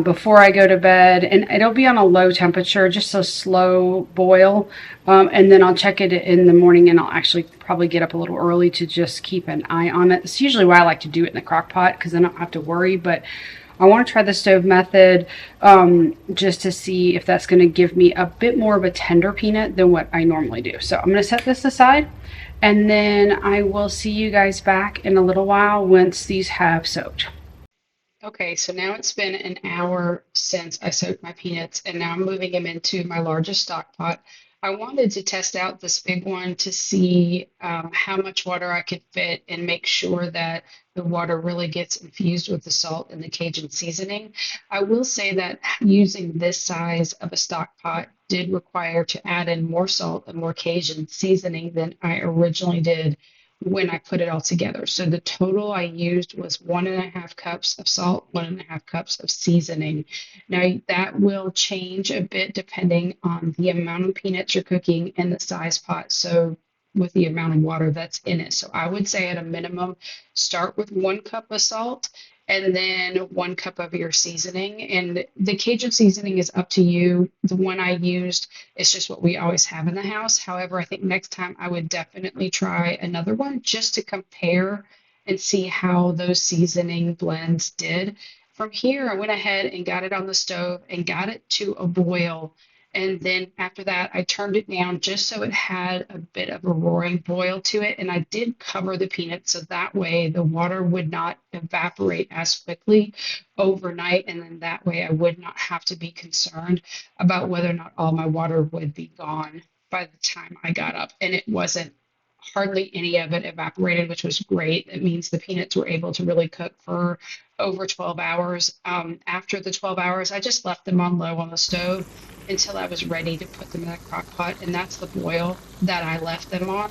[SPEAKER 1] before I go to bed, and it'll be on a low temperature, just a slow boil, and then I'll check it in the morning, and I'll actually probably get up a little early to just keep an eye on it. It's usually why I like to do it in the crock pot, because then I don't have to worry. But I want to try the stove method just to see if that's going to give me a bit more of a tender peanut than what I normally do. So I'm going to set this aside, and then I will see you guys back in a little while once these have soaked. Okay, so now it's been an hour since I soaked my peanuts, and now I'm moving them into my largest stock pot. I wanted to test out this big one to see how much water I could fit and make sure that the water really gets infused with the salt and the Cajun seasoning. I will say that using this size of a stock pot did require to add in more salt and more Cajun seasoning than I originally did when I put it all together. So the total I used was 1.5 cups of salt, 1.5 cups of seasoning. Now that will change a bit depending on the amount of peanuts you're cooking and the size pot. So with the amount of water that's in it. So I would say at a minimum, start with 1 cup of salt and then 1 cup of your seasoning. And the Cajun seasoning is up to you. The one I used is just what we always have in the house. However, I think next time I would definitely try another one just to compare and see how those seasoning blends did. From here, I went ahead and got it on the stove and got it to a boil. And then after that, I turned it down just so it had a bit of a roaring boil to it. And I did cover the peanuts so that way the water would not evaporate as quickly overnight. And then that way I would not have to be concerned about whether or not all my water would be gone by the time I got up. And it wasn't. Hardly any of it evaporated, which was great. It means the peanuts were able to really cook for over 12 hours. After the 12 hours, I just left them on low on the stove until I was ready to put them in the crock pot. And that's the boil that I left them on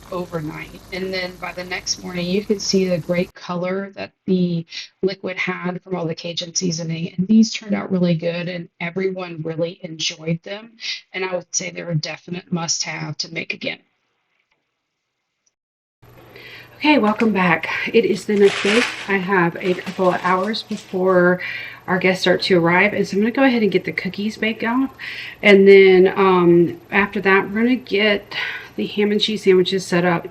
[SPEAKER 1] overnight. And then by the next morning, you can see the great color that the liquid had from all the Cajun seasoning. And these turned out really good, and everyone really enjoyed them. And I would say they're a definite must-have to make again. Okay, welcome back. It is the next day. I have a couple of hours before our guests start to arrive, and so I'm going to go ahead and get the cookies baked out, and then after that we're going to get the ham and cheese sandwiches set up,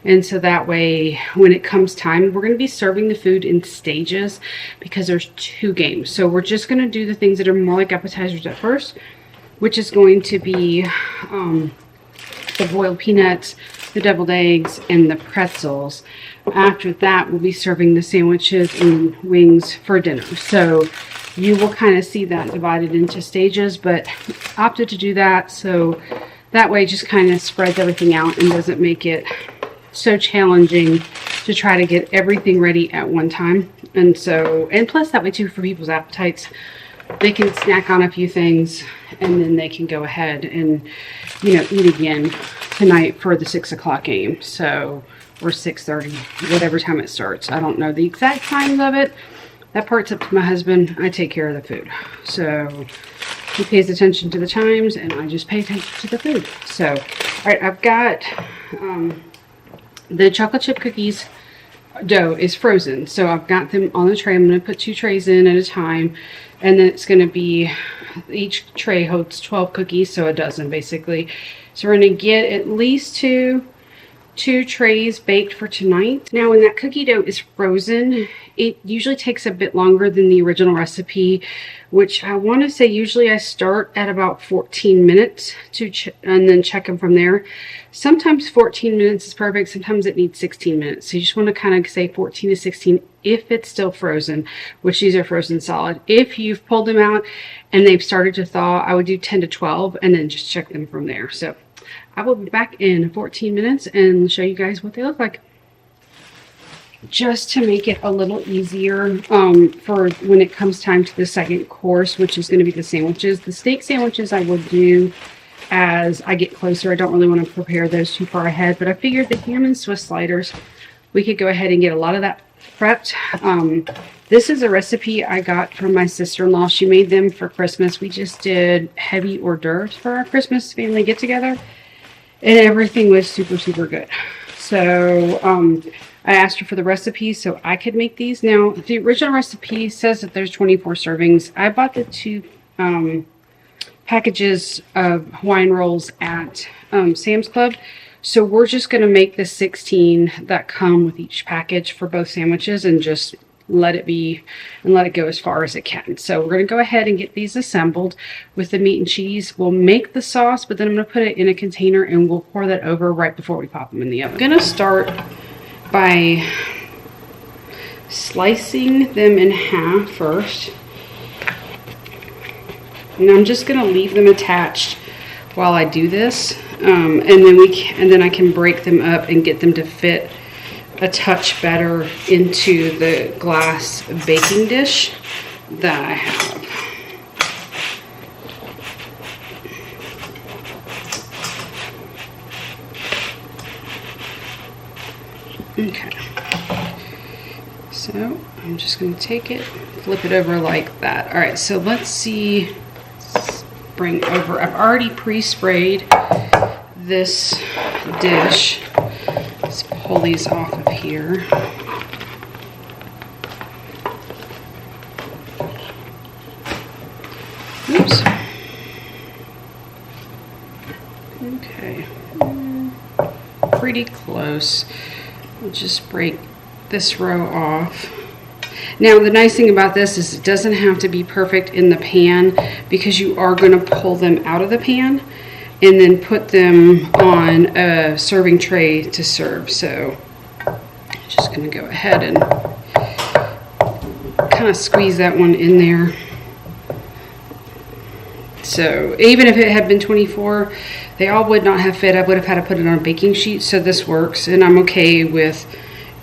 [SPEAKER 1] and so that way when it comes time, we're going to be serving the food in stages because there's 2 games. So we're just going to do the things that are more like appetizers at first, which is going to be the boiled peanuts, the deviled eggs, and the pretzels. After that, we'll be serving the sandwiches and wings for dinner. So you will kind of see that divided into stages, but opted to do that so that way it just kind of spreads everything out and doesn't make it so challenging to try to get everything ready at one time. And plus that way too, for people's appetites, they can snack on a few things and then they can go ahead and, you know, eat again tonight for the 6 o'clock game. So, or 6:30, whatever time it starts. I don't know the exact times of it. That part's up to my husband. I take care of the food. So he pays attention to the times and I just pay attention to the food. So, all right, I've got the chocolate chip cookies dough is frozen. So I've got them on the tray. I'm going to put 2 trays in at a time. And then it's going to be, each tray holds 12 cookies, so a dozen basically. So we're going to get at least two trays baked for tonight. Now when that cookie dough is frozen, it usually takes a bit longer than the original recipe, which I want to say usually I start at about 14 minutes and then check them from there. Sometimes 14 minutes is perfect, sometimes it needs 16 minutes. So you just want to kind of say 14 to 16 if it's still frozen, which these are frozen solid. If you've pulled them out and they've started to thaw, I would do 10 to 12 and then just check them from there. So I will be back in 14 minutes and show you guys what they look like. Just to make it a little easier for when it comes time to the second course, which is going to be the sandwiches. The steak sandwiches I will do as I get closer. I don't really want to prepare those too far ahead, but I figured the ham and Swiss sliders, we could go ahead and get a lot of that prepped. This is a recipe I got from my sister-in-law. She made them for Christmas. We just did heavy hors d'oeuvres for our Christmas family get-together, and everything was super, super good. So I asked her for the recipe so I could make these. Now, the original recipe says that there's 24 servings. I bought the 2 packages of Hawaiian rolls at Sam's Club. So we're just going to make the 16 that come with each package for both sandwiches and just let it be and let it go as far as it can. So we're going to go ahead and get these assembled with the meat and cheese. We'll make the sauce, but then I'm going to put it in a container and we'll pour that over right before we pop them in the oven. I'm going to start by slicing them in half first. And I'm just going to leave them attached while I do this. And then I can break them up and get them to fit a touch better into the glass baking dish that I have. Okay, so I'm just going to take it, flip it over like that. All right, so let's see, bring over, I've already pre-sprayed this dish. Let's pull these off of here. Oops. Okay, pretty close. I'll just break this row off. Now the nice thing about this is it doesn't have to be perfect in the pan because you are going to pull them out of the pan and then put them on a serving tray to serve. So I'm just going to go ahead and kind of squeeze that one in there. So even if it had been 24, they all would not have fit. I would have had to put it on a baking sheet, so this works. And I'm okay with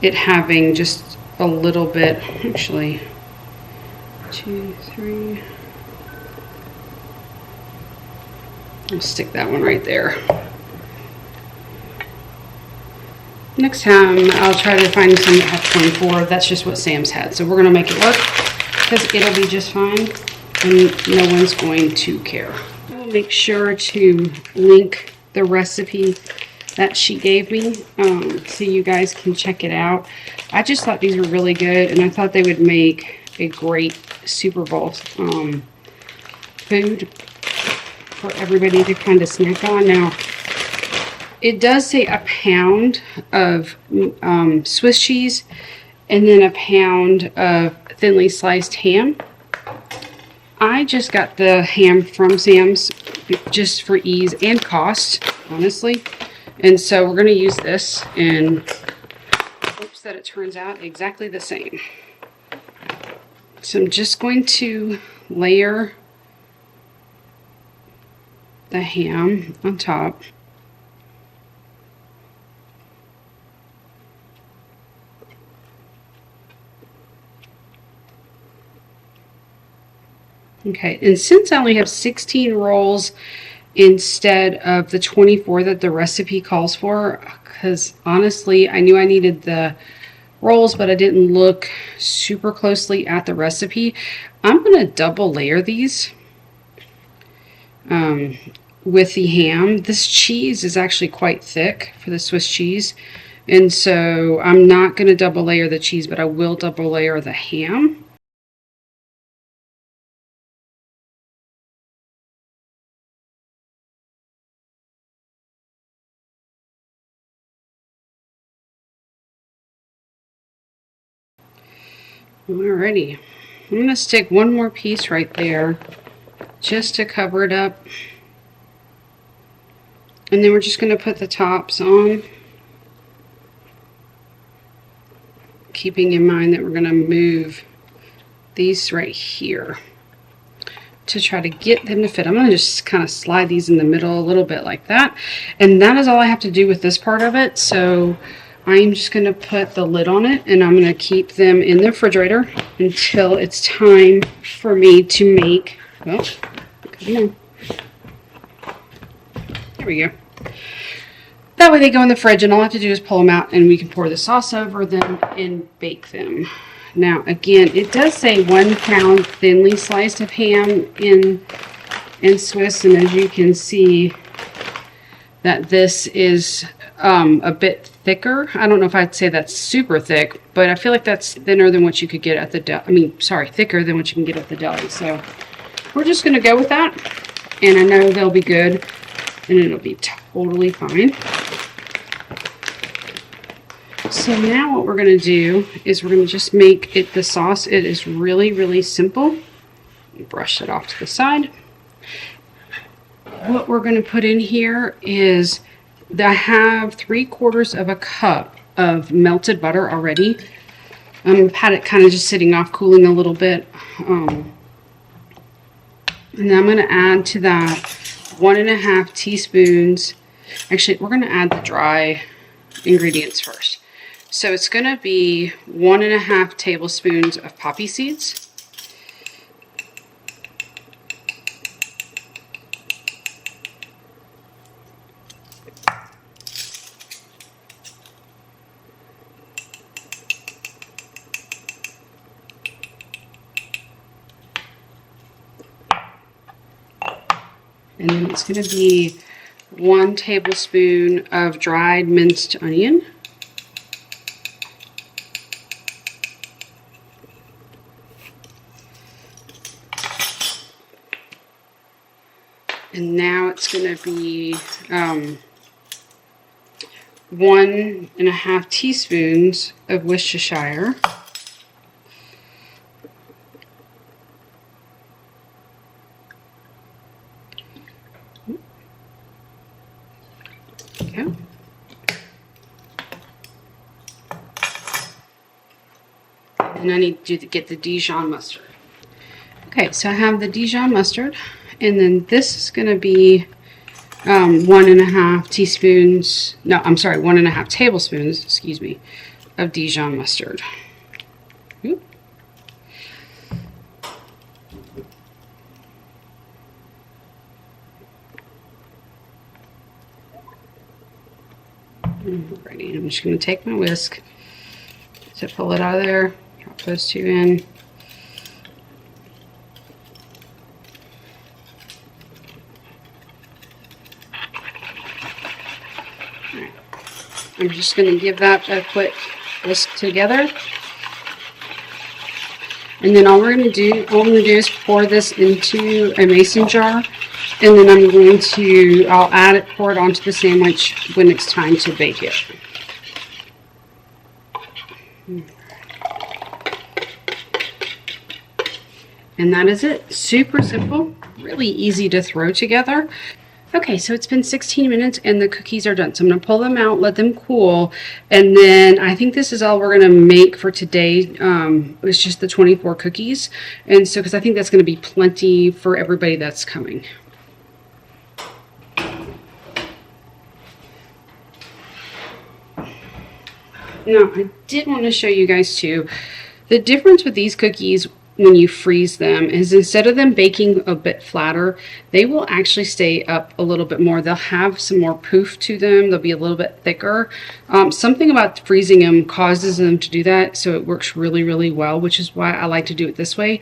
[SPEAKER 1] it having just a little bit, actually, 2, 3. I'll stick that one right there. Next time, I'll try to find some that have 24. That's just what Sam's had. So we're going to make it work because it'll be just fine and no one's going to care. I will make sure to link the recipe that she gave me, so you guys can check it out. I just thought these were really good, and I thought they would make a great Super Bowl food for everybody to kind of snack on. Now, it does say a pound of Swiss cheese and then a pound of thinly sliced ham. I just got the ham from Sam's just for ease and cost, honestly. And so we're going to use this in hopes that it turns out exactly the same. So I'm just going to layer the ham on top. Okay, and since I only have 16 rolls instead of the 24 that the recipe calls for, because honestly, I knew I needed the rolls, but I didn't look super closely at the recipe, I'm going to double layer these with the ham. This cheese is actually quite thick for the Swiss cheese, and so I'm not going to double layer the cheese, but I will double layer the ham. Alrighty, I'm going to stick one more piece right there just to cover it up, and then we're just going to put the tops on, keeping in mind that we're going to move these right here to try to get them to fit. I'm going to just kind of slide these in the middle a little bit like that, and that is all I have to do with this part of it. So I'm just going to put the lid on it, and I'm going to keep them in the refrigerator until it's time for me to make, well, come on. There we go. That way they go in the fridge, and all I have to do is pull them out, and we can pour the sauce over them and bake them. Now, again, it does say 1 pound thinly sliced of ham in Swiss, and as you can see, that this is a bit thicker. I don't know if I'd say that's super thick, but I feel like that's thinner than what you could get at the deli. I mean, sorry, thicker than what you can get at the deli. So we're just going to go with that, and I know they'll be good, and it'll be totally fine. So now what we're going to do is we're going to just make it the sauce. It is really, really simple. Brush it off to the side. What we're going to put in here is I have 3/4 of a cup of melted butter already. I've had it kind of just sitting off cooling a little bit. And then I'm going to add to that 1.5 teaspoons. Actually, we're going to add the dry ingredients first. So it's going to be 1.5 tablespoons of poppy seeds. And then it's going to be 1 tablespoon of dried minced onion. And now it's going to be 1.5 teaspoons of Worcestershire. Okay. And I need to get the Dijon mustard. Okay, so I have the Dijon mustard, and then this is going to be 1.5 teaspoons, no, I'm sorry, 1.5 tablespoons, excuse me, of Dijon mustard. Oop. Alrighty, I'm just going to take my whisk to pull it out of there, drop those 2 in. Right. I'm just going to give that a quick whisk together. And then all I'm going to do is pour this into a mason jar, and then I'll pour it onto the sandwich when it's time to bake it. And that is it. Super simple, really easy to throw together. Okay, so it's been 16 minutes and the cookies are done. So I'm going to pull them out, let them cool, and then I think this is all we're going to make for today. It's just the 24 cookies. And so, because I think that's going to be plenty for everybody that's coming. Now, I did want to show you guys too, the difference with these cookies when you freeze them is instead of them baking a bit flatter, they will actually stay up a little bit more. They'll have some more poof to them. They'll be a little bit thicker. Something about freezing them causes them to do that, so it works really, really well, which is why I like to do it this way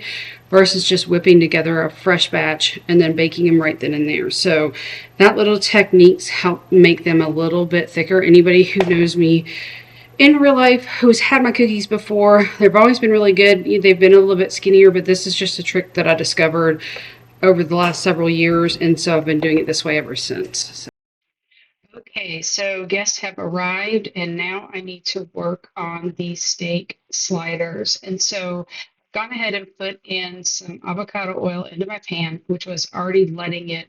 [SPEAKER 1] versus just whipping together a fresh batch and then baking them right then and there. So that little techniques help make them a little bit thicker. Anybody who knows me in real life who's had my cookies before, they've always been really good. They've been a little bit skinnier, but this is just a trick that I discovered over the last several years, and so I've been doing it this way ever since. Okay, so guests have arrived, and now I need to work on the steak sliders. And so I've gone ahead and put in some avocado oil into my pan, which was already letting it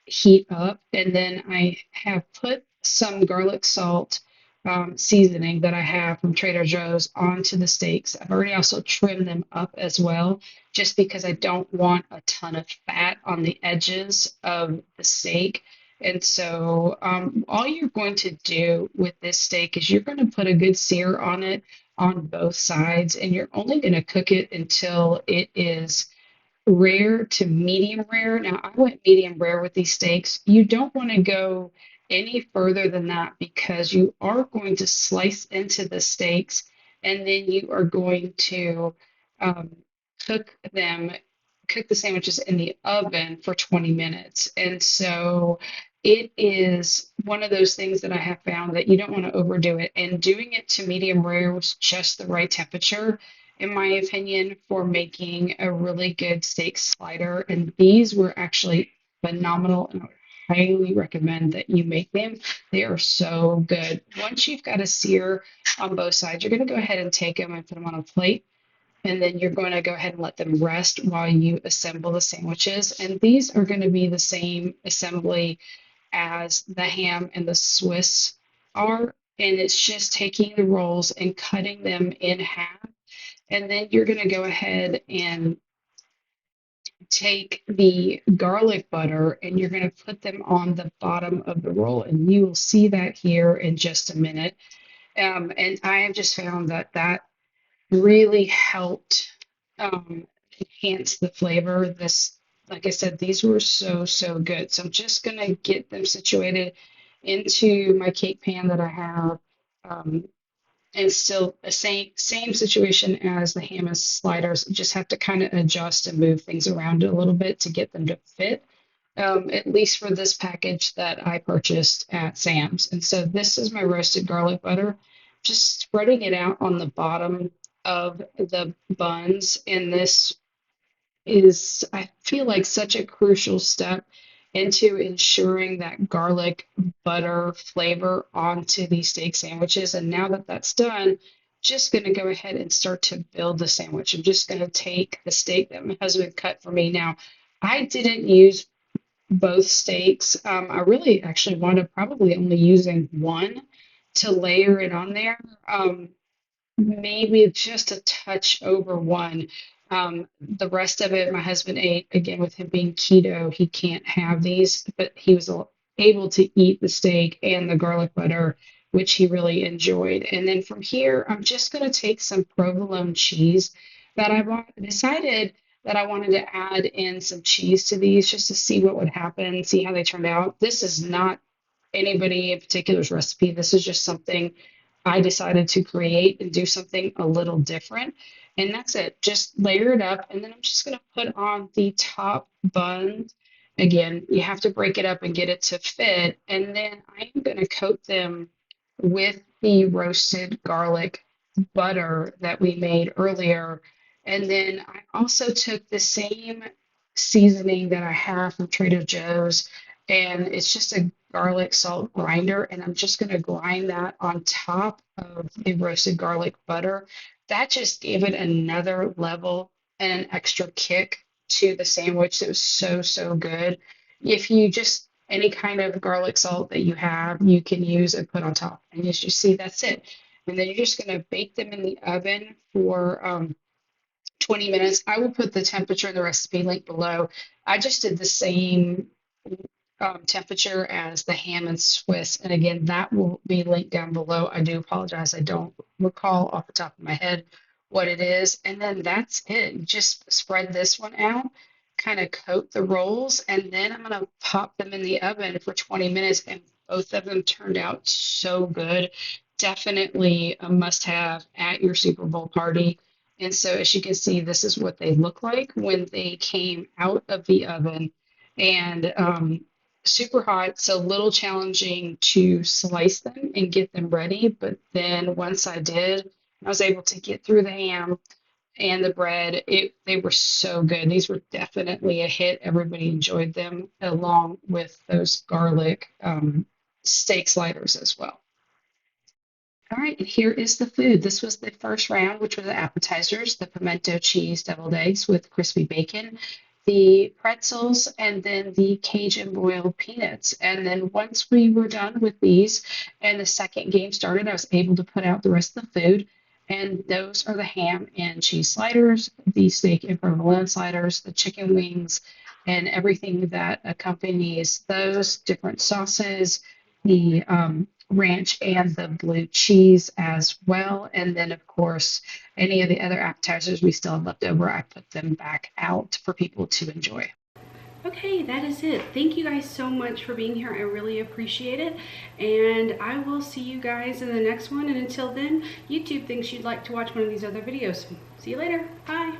[SPEAKER 1] heat up. And then I have put some garlic salt seasoning that I have from Trader Joe's onto the steaks. I've already also trimmed them up as well, just because I don't want a ton of fat on the edges of the steak. And so all you're going to do with this steak is you're going to put a good sear on it on both sides, and you're only going to cook it until it is rare to medium rare. Now, I went medium rare with these steaks. You don't want to go any further than that because you are going to slice into the steaks and then you are going to um, cook them, cook the sandwiches in the oven for 20 minutes. And so it is one of those things that I have found that you don't want to overdo it. And doing it to medium rare was just the right temperature, in my opinion, for making a really good steak slider. And these were actually phenomenal. And I would highly recommend that you make them. They are so good. Once you've got a sear on both sides, you're going to go ahead and take them and put them on a plate. And then you're going to go ahead and let them rest while you assemble the sandwiches. And these are going to be the same assembly as the ham and the Swiss are. And it's just taking the rolls and cutting them in half. And then you're going to go ahead and take the garlic butter and you're going to put them on the bottom of the roll. And you will see that here in just a minute. And I have just found that that really helped enhance the flavor. This, like I said, these were so, so good. So I'm just going to get them situated into my cake pan that I have. And still the same situation as the ham and sliders. Just have to kind of adjust and move things around a little bit to get them to fit. At least for this package that I purchased at Sam's. And so this is my roasted garlic butter. Just spreading it out on the bottom of the buns. And this is, I feel like, such a crucial step into ensuring that garlic butter flavor onto these steak sandwiches. And now that that's done, just going to go ahead and start to build the sandwich. I'm just going to take the steak that my husband cut for me. Now, I didn't use both steaks. I really actually wound up probably only using one to layer it on there. Maybe just a touch over one. The rest of it, my husband ate. Again, with him being keto, he can't have these, but he was able to eat the steak and the garlic butter, which he really enjoyed. And then from here, I'm just going to take some provolone cheese that I bought. I decided that I wanted to add in some cheese to these just to see what would happen, see how they turned out. This is not anybody in particular's recipe. This is just something I decided to create and do something a little different. And that's it. Just layer it up. And then I'm just going to put on the top bun Again, you have to break it up and get it to fit. And then I'm going to coat them with the roasted garlic butter that we made earlier. And then I also took the same seasoning that I have from Trader Joe's, and it's just a garlic salt grinder, and I'm just going to grind that on top of the roasted garlic butter. That just gave it another level and an extra kick to the sandwich. That was so, so good. If you just any kind of garlic salt that you have, you can use and put on top. And as you see, that's it. And then you're just going to bake them in the oven for 20 minutes. I will put the temperature in the recipe link below. I just did the same temperature as the ham and Swiss. And again, that will be linked down below. I do apologize. I don't recall off the top of my head what it is. And then that's it. Just spread this one out, kind of coat the rolls, and then I'm going to pop them in the oven for 20 minutes. And both of them turned out so good. Definitely a must have at your Super Bowl party. And so, as you can see, this is what they look like when they came out of the oven. And super hot, so a little challenging to slice them and get them ready. But then once I did, I was able to get through the ham and the bread. They were so good. These were definitely a hit. Everybody enjoyed them, along with those garlic steak sliders as well. All right, and here is the food. This was the first round, which were the appetizers, the pimento cheese deviled eggs with crispy bacon, the pretzels, and then the Cajun boiled peanuts. And then once we were done with these and the second game started, I was able to put out the rest of the food. And those are the ham and cheese sliders, the steak and provolone sliders, the chicken wings, and everything that accompanies those different sauces, the ranch and the blue cheese as well. And then, of course, any of the other appetizers we still have left over, I put them back out for people to enjoy. Okay, that is it. Thank you guys so much for being here. I really appreciate it. And I will see you guys in the next one. And until then, YouTube thinks you'd like to watch one of these other videos. See you later. Bye.